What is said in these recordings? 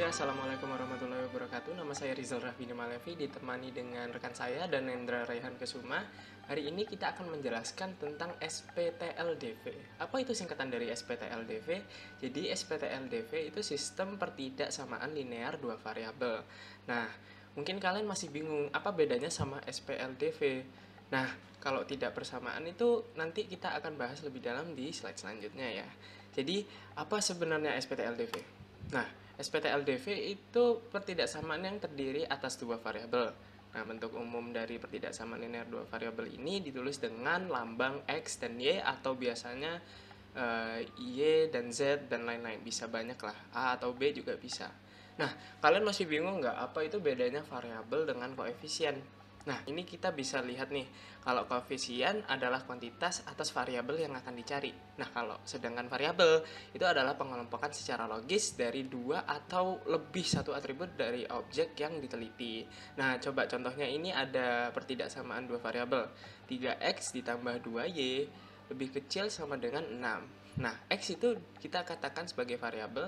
Assalamualaikum warahmatullahi wabarakatuh. Nama saya Rizal Rahbini Malevi, ditemani dengan rekan saya dan Nendra Raihan Kesuma. Hari ini kita akan menjelaskan tentang SPTLDV. Apa itu singkatan dari SPTLDV? Jadi SPTLDV itu sistem pertidaksamaan linear dua variabel. Nah, mungkin kalian masih bingung apa bedanya sama SPLDV. Nah, kalau tidak bersamaan itu nanti kita akan bahas lebih dalam di slide selanjutnya ya. Jadi, apa sebenarnya SPTLDV? Nah, SPTLDV itu pertidaksamaan yang terdiri atas dua variabel. Nah, bentuk umum dari pertidaksamaan linear dua variabel ini ditulis dengan lambang X dan Y atau biasanya Y dan Z dan lain-lain. Bisa banyak lah, A atau B juga bisa. Nah, kalian masih bingung nggak apa itu bedanya variabel dengan koefisien? Nah, ini kita bisa lihat nih, kalau koefisien adalah kuantitas atas variabel yang akan dicari. Nah, kalau sedangkan variabel itu adalah pengelompokan secara logis dari dua atau lebih satu atribut dari objek yang diteliti. Nah, coba contohnya ini ada pertidaksamaan dua variabel. 3x ditambah 2y lebih kecil sama dengan 6. Nah, x itu kita katakan sebagai variabel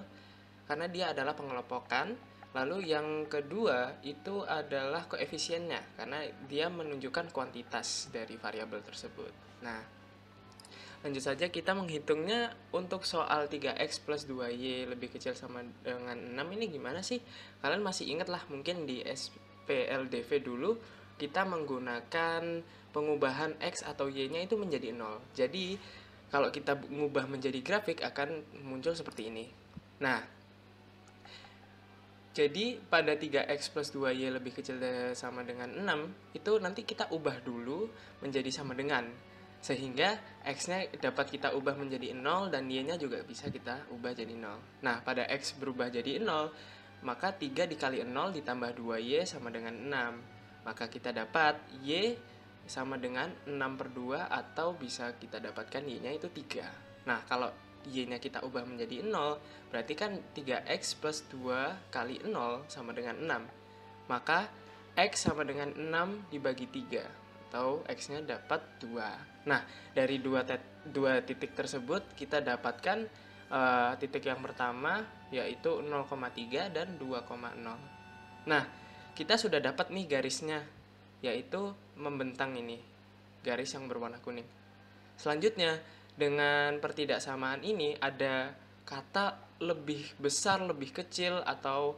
karena dia adalah pengelompokan. Lalu yang kedua itu adalah koefisiennya karena dia menunjukkan kuantitas dari variabel tersebut. Nah, lanjut saja kita menghitungnya untuk soal 3x plus 2y lebih kecil sama dengan 6 ini gimana sih? Kalian masih ingat lah mungkin di SPLDV dulu kita menggunakan pengubahan x atau y-nya itu menjadi 0. Jadi kalau kita mengubah menjadi grafik akan muncul seperti ini. Nah, jadi pada 3x plus 2y lebih kecil sama dengan 6 itu nanti kita ubah dulu menjadi sama dengan, sehingga x-nya dapat kita ubah menjadi 0 dan y-nya juga bisa kita ubah jadi 0. Nah, pada x berubah jadi 0, maka 3 dikali 0 ditambah 2y sama dengan 6. Maka kita dapat y sama dengan 6 per 2 atau bisa kita dapatkan y-nya itu 3. Nah, kalau y-nya kita ubah menjadi 0, berarti kan 3x plus 2 kali 0 sama dengan 6. Maka x sama dengan 6 dibagi 3, atau x-nya dapat 2. Nah, dari dua titik tersebut kita dapatkan titik yang pertama yaitu 0,3 dan 2,0. Nah, kita sudah dapat nih garisnya, yaitu membentang ini, garis yang berwarna kuning. Selanjutnya, dengan pertidaksamaan ini ada kata lebih besar, lebih kecil, atau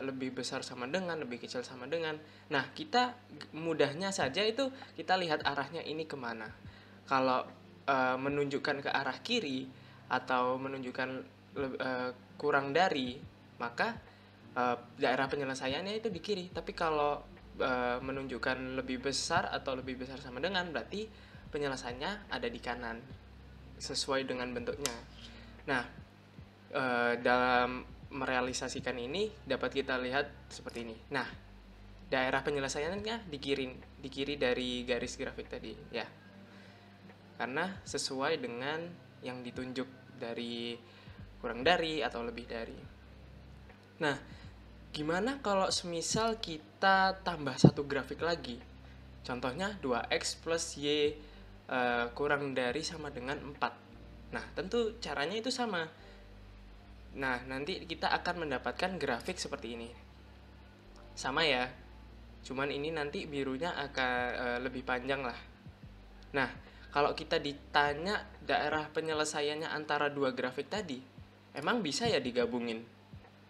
lebih besar sama dengan, lebih kecil sama dengan. Nah, kita mudahnya saja itu kita lihat arahnya ini kemana. Kalau menunjukkan ke arah kiri atau menunjukkan kurang dari, maka daerah penyelesaiannya itu di kiri. Tapi kalau menunjukkan lebih besar atau lebih besar sama dengan, berarti penyelesaiannya ada di kanan sesuai dengan bentuknya. Nah, dalam merealisasikan ini dapat kita lihat seperti ini. Nah, daerah penyelesaiannya di kiri dari garis grafik tadi ya, karena sesuai dengan yang ditunjuk dari kurang dari atau lebih dari. Nah, gimana kalau semisal kita tambah satu grafik lagi? Contohnya 2x plus y kurang dari sama dengan 4. Nah, tentu caranya itu sama. Nah, nanti kita akan mendapatkan grafik seperti ini. Sama ya, cuman ini nanti birunya akan lebih panjang lah. Nah, kalau kita ditanya daerah penyelesaiannya antara dua grafik tadi, emang bisa ya digabungin?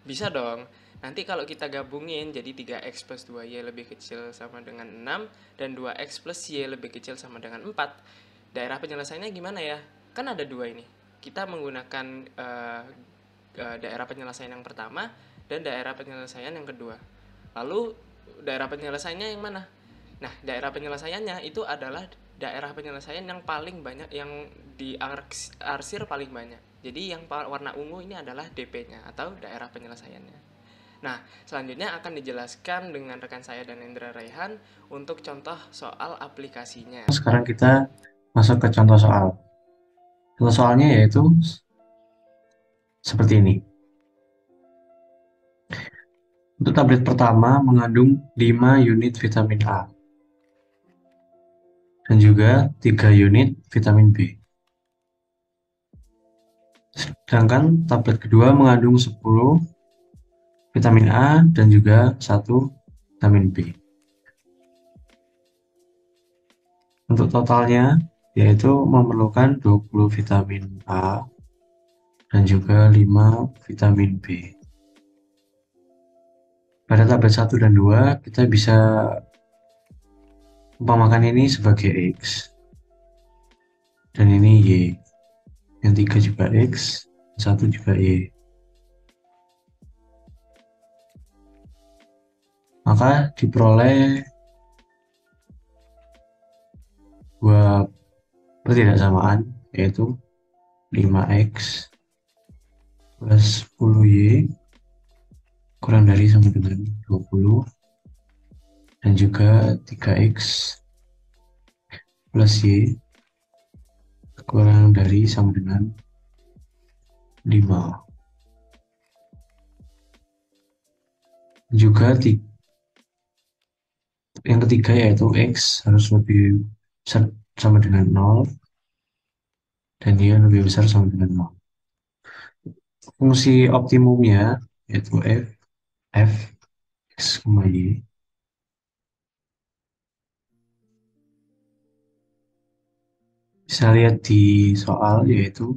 Bisa dong. Nanti kalau kita gabungin jadi 3x plus 2y lebih kecil sama dengan 6 dan 2x plus y lebih kecil sama dengan 4. Daerah penyelesaiannya gimana ya? Kan ada dua ini. Kita menggunakan daerah penyelesaian yang pertama dan daerah penyelesaian yang kedua. Lalu daerah penyelesaiannya yang mana? Nah, daerah penyelesaiannya itu adalah daerah penyelesaian yang paling banyak, yang diarsir paling banyak. Jadi yang warna ungu ini adalah DP-nya atau daerah penyelesaiannya. Nah, selanjutnya akan dijelaskan dengan rekan saya dan Nendra Raihan untuk contoh soal aplikasinya. Sekarang kita masuk ke contoh soal. Contoh soalnya yaitu seperti ini. Untuk tablet pertama mengandung 5 unit vitamin A dan juga 3 unit vitamin B. Sedangkan tablet kedua mengandung 10 vitamin A dan juga 1 vitamin B. Untuk totalnya yaitu memerlukan 20 vitamin A dan juga 5 vitamin B. Pada tablet 1 dan 2 kita bisa umpamakan ini sebagai X dan ini Y. Yang 3 juga X, 1 juga Y. Maka diperoleh dua pertidaksamaan yaitu 5X plus 10Y kurang dari sama dengan 20 dan juga 3X plus Y kurang dari sama dengan 5. Juga yang ketiga yaitu X harus lebih besar sama dengan 0 dan Y lebih besar sama dengan 0. Fungsi optimumnya yaitu f x, y bisa lihat di soal yaitu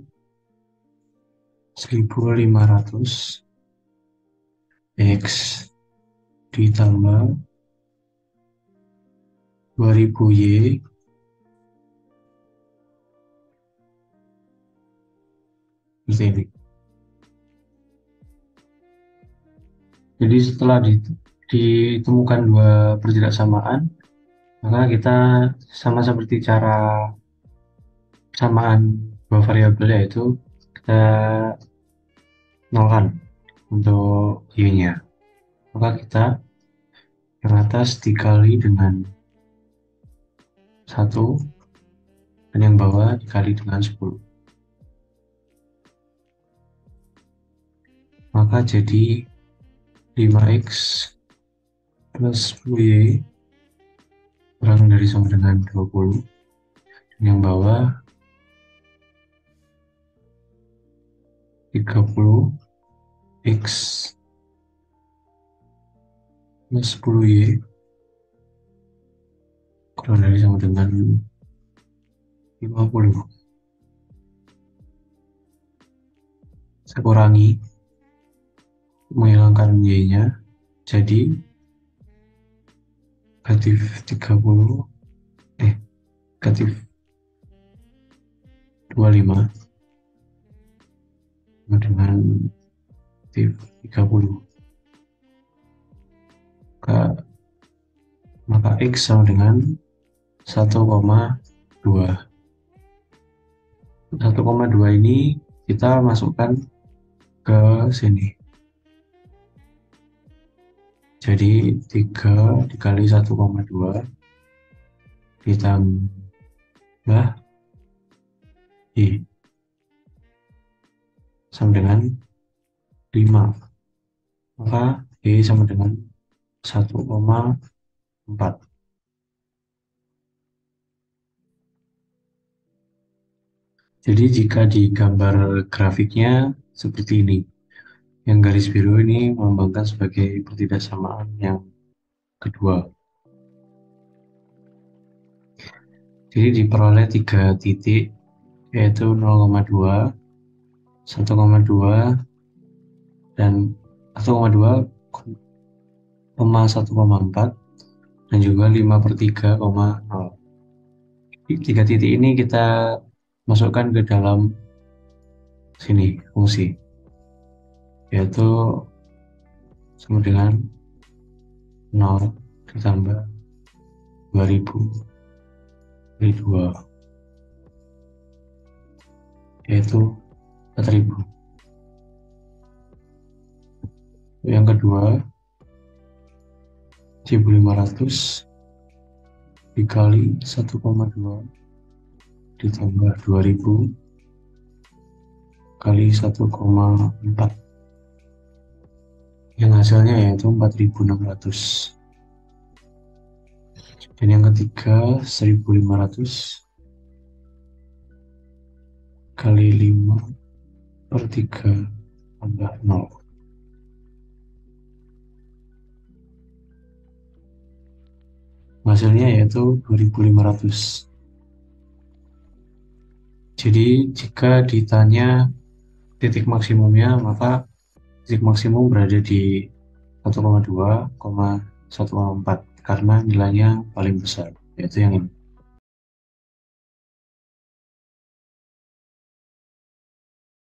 1500 X ditambah 2000 Y seperti ini. Jadi setelah ditemukan dua pertidaksamaan, maka kita sama seperti cara persamaan dua variabel yaitu kita nolkan untuk Y-nya. Maka kita yang atas dikali dengan 1 dan yang bawah dikali dengan 10. Maka jadi 5X plus 10Y kurang dari sama dengan 20 dan yang bawah 30X plus 10Y kurang dari sama dengan 50. Saya kurangi menghilangkan Y-nya jadi negatif 30 negatif 25 sama dengan negatif 30. Maka X sama dengan 1,2. 1,2 ini kita masukkan ke sini. Jadi 3 dikali 1,2 ditambah Y sama dengan 5. Maka Y sama dengan 1,4. Jadi jika di gambar grafiknya seperti ini. Yang garis biru ini melambangkan sebagai pertidaksamaan yang kedua. Jadi diperoleh 3 titik yaitu 0,2, 1,2 dan 1,2, 1,4 dan juga 5/3,0. Tiga titik ini kita masukkan ke dalam sini fungsi yaitu sama dengan 0 ditambah 2000 kali 2 yaitu 4000. Yang kedua 1500 dikali 1,2 ditambah 2000 kali 1,4 yang hasilnya yaitu 4600. Dan yang ketiga 1500 kali 5/3 tambah 0 hasilnya yaitu 2500. Jadi jika ditanya titik maksimumnya, maka titik maksimum berada di 1,2, 1,4 karena nilainya paling besar, yaitu yang ini.